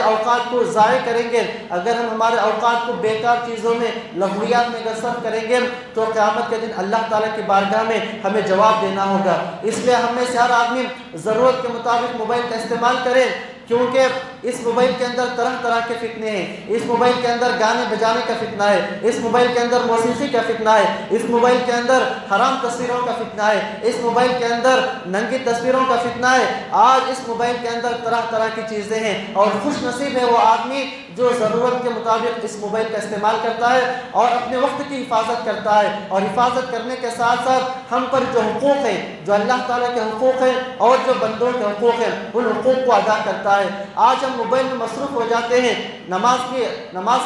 اوقات کو ضائع کریں گے، اگر ہم ہمارے اوقات کو بیکار چیزوں میں، لغویات میں صرف کریں گے تو قیامت کے دن اللہ تعالیٰ کی بارگاہ میں ہمیں جواب دینا ہوگا۔ اس لیے ہم میں سے ہر آدمی ضرورت کے مطابق موبائل کا استعمال کرے، کیونکہ اس موبائل کے اندر طرح طرح کے فتنے ہیں۔ اس موبائل کے اندر گانے بجانے کا فتنہ ہے، اس موبائل کے اندر موسیقی کا فتنہ ہے، اس موبائل کے اندر حرام تصویروں کا فتنہ ہے، اس موبائل کے اندر ننگی تصویروں کا فتنہ ہے۔ آج اس موبائل کے اندر طرح طرح کی چیزیں ہیں، اور خوش نصیب ہے وہ آدمی جو ضرورت کے مطابق اس موبائل کا استعمال کرتا ہے اور اپنے وقت کی حفاظت کرتا ہے۔ اور حفاظت کرنے کے ساتھ ساتھ ہم پر جو حقوق ہیں، جو اللہ تعالیٰ کے حقوق ہیں اور جو بندوں کے حقوق ہیں، ان حقوق کو ادا کرتا ہے۔ آج ہم ہم موبائل میں مصروف ہو جاتے ہیں، نماز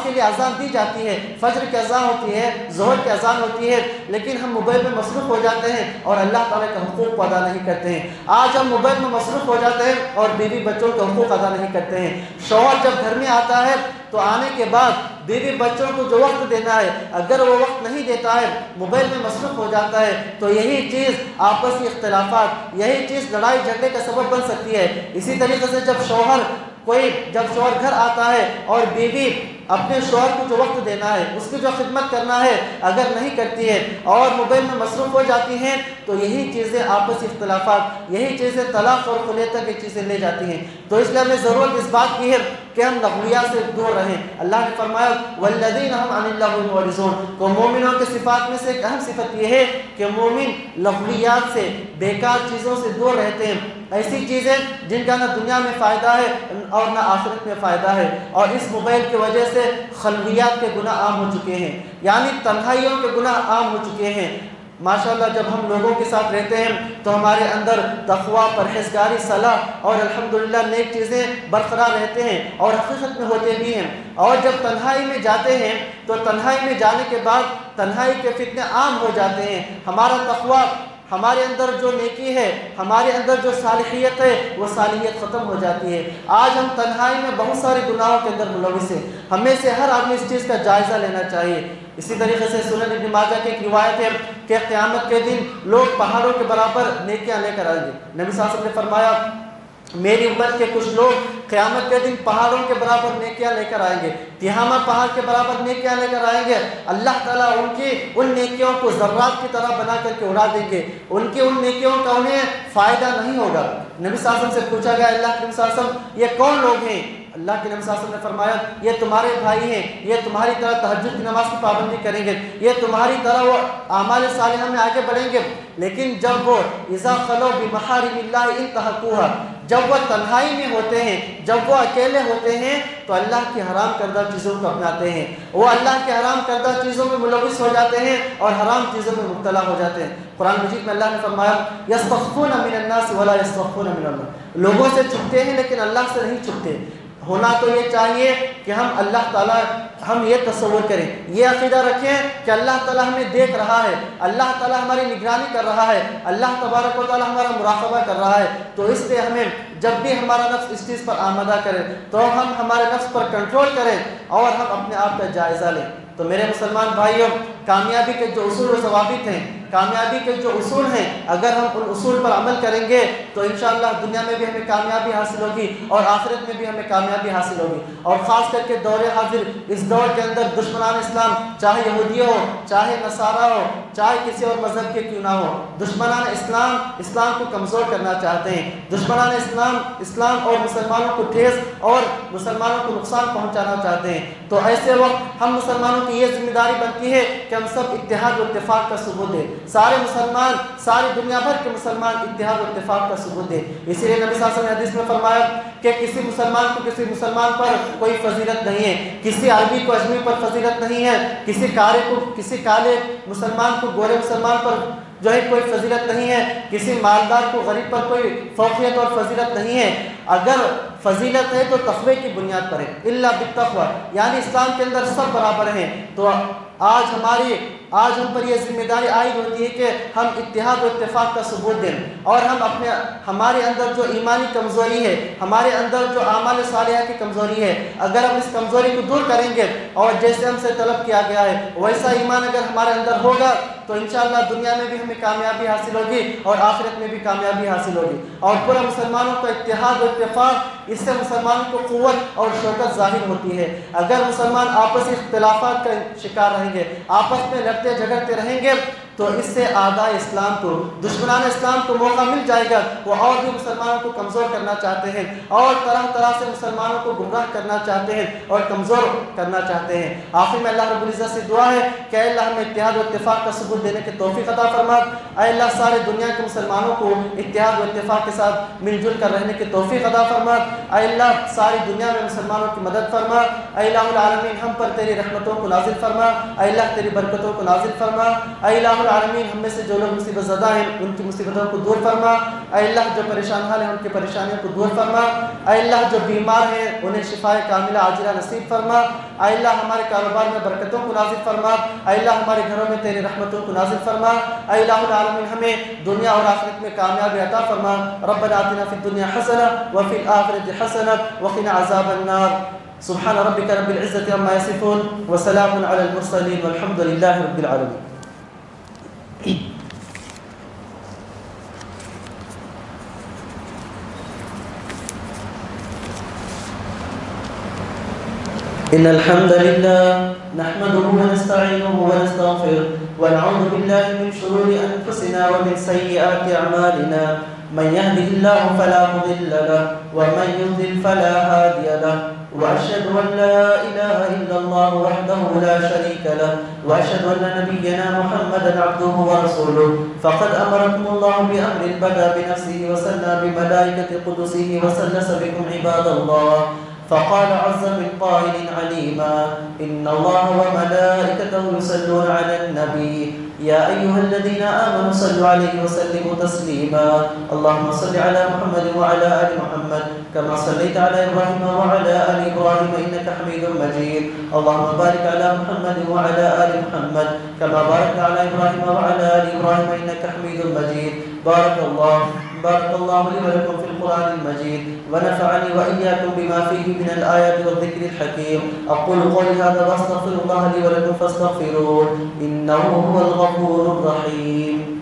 کے لیے اذان دی جاتی ہے، فجر کی اذان ہوتی ہے، ظہر کی اذان ہوتی ہے، لیکن ہم موبائل میں مصروف ہو جاتے ہیں اور اللہ تعالیٰ کے حقوق کو ادا نہیں کرتے ہیں۔ آج ہم موبائل میں مصروف ہو جاتے ہیں اور بیوی بچوں کے حقوق ادا نہیں کرتے ہیں۔ شوہر جب گھر میں آتا ہے تو آنے کے بعد بیوی بچوں کو جو وقت دینا ہے، اگر وہ وقت نہیں دیتا ہے، موبائل میں مصروف ہو جاتا ہے، تو یہی چیز آپسی اختلافات، یہی چیز لڑائی جھگڑے کا سبب بن سکتی ہے۔ اسی طریقے سے جب شوہر گھر آتا ہے اور بیوی اپنے شوہر کو جو وقت دینا ہے، اس کی جو خدمت کرنا ہے، اگر نہیں کرتی ہے اور موبائل میں مصروف ہو جاتی ہیں، تو یہی چیزیں آپسی اختلافات، یہی چیزیں طلاق اور خلع تک یہ چیزیں لے جاتی ہیں۔ تو اس لیے ہمیں ضرورت اس بات کی ہے کہ ہم لغویات سے دور رہیں۔ اللہ نے فرمایا والذین هم عن اللغو معرضون، تو مومنوں کی صفات میں سے ایک اہم صفت یہ ہے کہ مومن لغویات سے، بیکار چیزوں سے دور رہتے ہیں، ایسی چیزیں جن کا نہ دنیا میں فائدہ ہے اور نہ آخرت میں فائدہ ہے۔ اور اس موبائل کی وجہ سے خلویات کے گناہ عام ہو چکے ہیں، یعنی تنہائیوں کے گناہ عام ہو چکے ہیں۔ ماشاءاللہ جب ہم لوگوں کے ساتھ رہتے ہیں تو ہمارے اندر تقویٰ، پرہیزگاری، صلاح اور الحمدللہ نیک چیزیں برقرار رہتے ہیں اور حقیقت میں ہوتے بھی ہیں۔ اور جب تنہائی میں جاتے ہیں تو تنہائی میں جانے کے بعد تنہائی کے فتنے عام ہو جاتے ہیں، ہمارا تقویٰ، ہمارے اندر جو نیکی ہے، ہمارے اندر جو صالحیت ہے، وہ صالحیت ختم ہو جاتی ہے۔ آج ہم تنہائی میں بہت سارے گناہوں کے اندر ملوث ہیں، ہمیں سے ہر آدمی اس چیز کا جائزہ لینا چاہیے۔ اسی طریقے سے سنن ابن ماجہ کی ایک روایت ہے کہ قیامت کے دن لوگ پہاڑوں کے برابر نیکیاں لے کر آئیں گے۔ نبی صلی اللہ علیہ وسلم نے فرمایا میری امت کے کچھ لوگ قیامت کے دن پہاڑوں کے برابر نیکیاں لے کر آئیں گے، تہامہ پہاڑ کے برابر نیکیاں لے کر آئیں گے۔ اللہ تعالیٰ ان نیکیوں کو ذرات کی طرح بنا کر کے اڑا دیں گے، ان نیکیوں کا انہیں فائدہ نہیں ہوگا۔ نبی صلی اللہ علیہ وسلم سے پوچھا گیا اللہ کے نبی صلی اللہ علیہ وسلم یہ کون لوگ ہیں؟ اللہ کے نبی صلی اللہ علیہ وسلم نے فرمایا یہ تمہارے بھائی ہیں، یہ تمہاری طرح تہجد کی نماز کی پابندی کریں گے، یہ تمہاری طرح وہ اعمال صالحہ میں آگے بڑھیں گے، لیکن جب وہ اذا خلو بمحارم اللہ انتہکوها، جب وہ تنہائی میں ہوتے ہیں، جب وہ اکیلے ہوتے ہیں تو اللہ کی حرام کردہ چیزوں کو اپناتے ہیں، وہ اللہ کے حرام کردہ چیزوں میں ملوث ہو جاتے ہیں اور حرام چیزوں میں مبتلا ہو جاتے ہیں۔ قرآن مجید میں اللہ نے فرمایا یستخفون من الناس ولا یستخفون من اللہ، لوگوں سے چھپتے ہیں لیکن اللہ سے نہیں چھپتے۔ ہونا تو یہ چاہیے کہ ہم اللہ تعالیٰ، ہم یہ تصور کریں، یہ عقیدہ رکھیں کہ اللہ تعالیٰ ہمیں دیکھ رہا ہے، اللہ تعالیٰ ہماری نگرانی کر رہا ہے، اللہ تبارک و تعالیٰ ہمارا مراقبہ کر رہا ہے۔ تو اس لیے ہمیں جب بھی ہمارا نفس اس چیز پر آمادہ کرے تو ہم ہمارے نفس پر کنٹرول کریں اور ہم اپنے آپ کا جائزہ لیں۔ تو میرے مسلمان بھائیوں، کامیابی کے جو اصول و ضوابط ہیں، کامیابی کے جو اصول ہیں، اگر ہم ان اصول پر عمل کریں گے تو انشاءاللہ دنیا میں بھی ہمیں کامیابی حاصل ہوگی اور آخرت میں بھی ہمیں کامیابی حاصل ہوگی۔ اور خاص کر کے دور حاضر، اس دور کے اندر دشمنان اسلام، چاہے یہودی ہو، چاہے نصارہ ہو، چاہے کسی اور مذہب کے کیوں نہ ہو، دشمنان اسلام کو کمزور کرنا چاہتے ہیں، دشمنان اسلام اور مسلمانوں کو ٹھیس اور مسلمانوں کو نقصان پہنچانا چاہتے ہیں۔ تو ایسے وقت ہم مسلمانوں کی یہ ذمہ داری بنتی ہے کہ ہم سب اتحاد و اتفاق کا ثبوت دیں، سارے مسلمان، ساری دنیا بھر کے مسلمان اتحاد و اتفاق کا ثبوت دیں۔ اسی لیے نبی صلی اللہ علیہ وسلم نے حدیث میں فرمایا کہ کسی مسلمان پر کوئی فضیلت نہیں ہے، کسی عربی کو اجمی پر فضیلت نہیں ہے، کسی کالے مسلمان کو گورے مسلمان پر جو ہے کوئی فضیلت نہیں ہے، کسی مالدار کو غریب پر کوئی فوقیت اور فضیلت نہیں ہے۔ اگر فضیلت ہے تو تقوی کی بنیاد پر ہے، الا بالتقوی، یعنی اسلام کے اندر سب برابر ہیں۔ تو آج ہم پر یہ ذمہ داری عائد ہوتی ہے کہ ہم اتحاد و اتفاق کا ثبوت دیں اور ہمارے اندر جو ایمانی کمزوری ہے، ہمارے اندر جو اعمال صالحہ کی کمزوری ہے، اگر ہم اس کمزوری کو دور کریں گے اور جیسے ہم سے طلب کیا گیا ہے ویسا ایمان اگر ہمارے اندر ہوگا تو انشاءاللہ دنیا میں بھی ہمیں کامیابی حاصل ہوگی اور آخرت میں بھی کامیابی حاصل ہوگی۔ اور پورا مسلمانوں کا اتحاد و اتفاق، اس سے مسلمانوں کو قوت اور شوکت ظاہر ہوتی ہے۔ اگر مسلمان آپسی اختلافات کا شکار رہیں گے، آپس میں لڑتے جھگڑتے رہیں گے تو اس سے اعداء اسلام کو، دشمنان اسلام کو موقع مل جائے گا، وہ اور بھی مسلمانوں کو کمزور کرنا چاہتے ہیں اور طرح طرح سے مسلمانوں کو گمراہ کرنا چاہتے ہیں اور کمزور کرنا چاہتے ہیں۔ آخر میں اللہ رب العزت سے دعا ہے کہ اے اللہ ہمیں اتحاد و اتفاق کا ثبوت دینے کی توفیق عطا فرما۔ اے اللہ سارے دنیا کے مسلمانوں کو اتحاد و اتفاق کے ساتھ مل جل کر رہنے کی توفیق عطا فرما۔ اے اللہ ساری دنیا میں مسلمانوں کی مدد فرما۔ اے الہ العالمین ہم پر تیری رحمتوں کو نازل فرما، اے اللہ تیری برکتوں کو نازل فرما۔ اے الہ العالمین ہم میں سے جو لوگ مصیبت زدہ ہیں ان کی مصیبتوں کو دور فرما، اے اللہ جو پریشان حال ہیں ان کی پریشانیوں کو دور فرما، اے اللہ جو بیمار ہیں انہیں شفائے کاملہ عاجلہ نصیب فرما، اے اللہ ہمارے کاروبار میں برکتوں کو نازل فرما، اے اللہ ہمارے گھروں میں تیری رحمتوں کو نازل فرما، اے الہ العالمین ہمیں دنیا اور آخرت میں کامیابی عطا فرما۔ ربنا آتنا فی الدنیا حسنہ وفی الآخرۃ حسنہ وقنا عذاب النار۔ سبحان ربک رب العزة عما یصفون وسلام علی المرسلین والحمد للہ رب العالمین۔ إن الحمد لله نحمده ونستعينه ونستغفره ونعوذ بالله من شرور أنفسنا ومن سيئات أعمالنا، من يهده الله فلا مضل له ومن يضلل فلا هادي له، وأشهد أن لا إله إلا الله وحده لا شريك له، وأشهد أن نبينا محمدا عبده ورسوله، فقد أمركم الله بأمر بدأ بنفسه وسنى بملائكة قدسه وسلس بكم عباد الله، فقال عز من قائل عليما إن الله وملائكته يصلون على النبي يا أيها الذين آمنوا صلوا عليه وسلموا تسليما اللهم صل على محمد وعلى آل محمد كما صليت على إبراهيم وعلى آل إبراهيم إنك حميد مجيد اللهم بارك على محمد وعلى آل محمد كما باركت على إبراهيم وعلى آل إبراهيم إنك حميد مجيد بارك الله لي ولكم في القرآن المجيد ونفعني وإياكم بما فيه من الآيات والذكر الحكيم أقول قولي هذا وأستغفر الله لي ولكم فاستغفروه إنه هو الغفور الرحيم